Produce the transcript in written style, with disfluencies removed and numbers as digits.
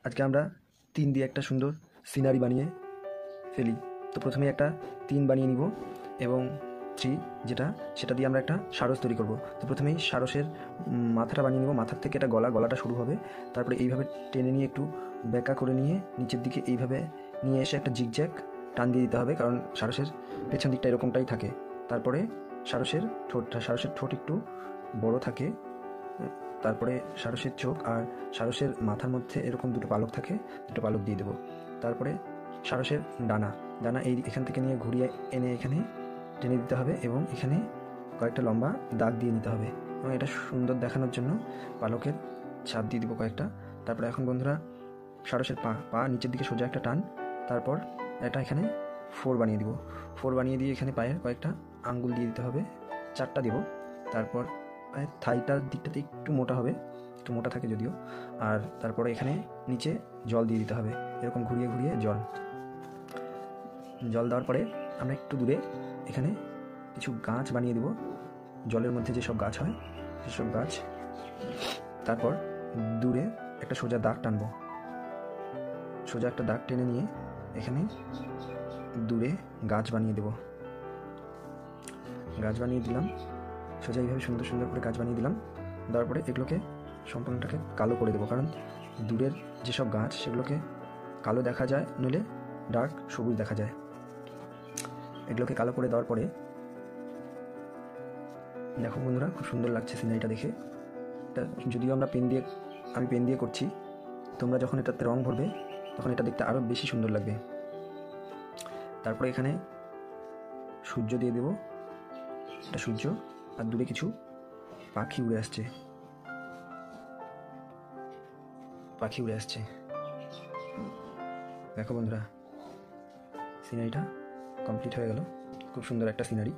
আজকে আমরা তিন দিয়ে একটা সুন্দর সিনারি বানিয়ে ফেলি। তো প্রথমে একটা 3 বানিয়ে নিব এবং 3 যেটা সেটা দিয়ে আমরা একটা সারস তৈরি করব। তো প্রথমেই সারসের মাথাটা বানিয়ে নিব। মাথার থেকে এটা গলাটা শুরু হবে। তারপরে এইভাবে টেনে নিয়ে একটু বেঁকা করে নিয়ে নিচের দিকে এইভাবে নিয়ে এসে একটা জিগজ্যাগ টান দিয়ে দিতে হবে, কারণ সারসের পেছন দিকটা এরকমটাই থাকে। তারপরে সারসের ঠোঁট একটু বড় থাকে। তারপরে সারসের চোখ আর সারসের মাথার মধ্যে এরকম দুটো পালক থাকে, দুটো পালক দিয়ে দেবো। তারপরে সারসের ডানা এখান থেকে নিয়ে ঘুরিয়ে এনে এখানে টেনে দিতে হবে এবং এখানে কয়েকটা লম্বা দাগ দিয়ে নিতে হবে এবং এটা সুন্দর দেখানোর জন্য পালকের ছাপ দিয়ে দিব কয়েকটা। তারপরে এখন বন্ধুরা সারসের পা নিচের দিকে সোজা একটা টান, তারপর এটা এখানে 4 বানিয়ে দিব। 4 বানিয়ে দিয়ে এখানে পায়ের কয়েকটা আঙ্গুল দিয়ে দিতে হবে, 4টা দিব। তারপর পায়ের থাইটার দিকটাতে একটু মোটা হবে, একটু মোটা থাকে যদিও। আর তারপরে এখানে নিচে জল দিয়ে দিতে হবে, এরকম ঘুরিয়ে ঘুরিয়ে জল দেওয়ার পরে আমরা একটু দূরে এখানে কিছু গাছ বানিয়ে দেব, জলের মধ্যে যেসব গাছ হয় সেসব গাছ। তারপর দূরে একটা সোজা দাগ টানবো, সোজা একটা দাগ টেনে নিয়ে এখানে দূরে গাছ বানিয়ে দেব। গাছ বানিয়ে দিলাম সোজা এইভাবে সুন্দর সুন্দর করে গাছ বানিয়ে দিলাম। দেওয়ার পরে এগুলোকে সম্পূর্ণটাকে কালো করে দেবো, কারণ দূরের যেসব গাছ সেগুলোকে কালো দেখা যায়, নইলে ডার্ক সবুজ দেখা যায়। এগুলোকে কালো করে দেওয়ার পরে দেখো বন্ধুরা, খুব সুন্দর লাগছে সিনারিটা দেখে। এটা যদিও আমি পেন দিয়ে করছি, তোমরা যখন এটাতে রং ভরবে তখন এটা দেখতে আরও বেশি সুন্দর লাগবে। তারপরে এখানে সূর্য দিয়ে দেব, এটা সূর্য, আর দূরে কিছু পাখি উড়ে আসছে। দেখো বন্ধুরা, সিনারিটা কমপ্লিট হয়ে গেল। খুব সুন্দর একটা সিনারি।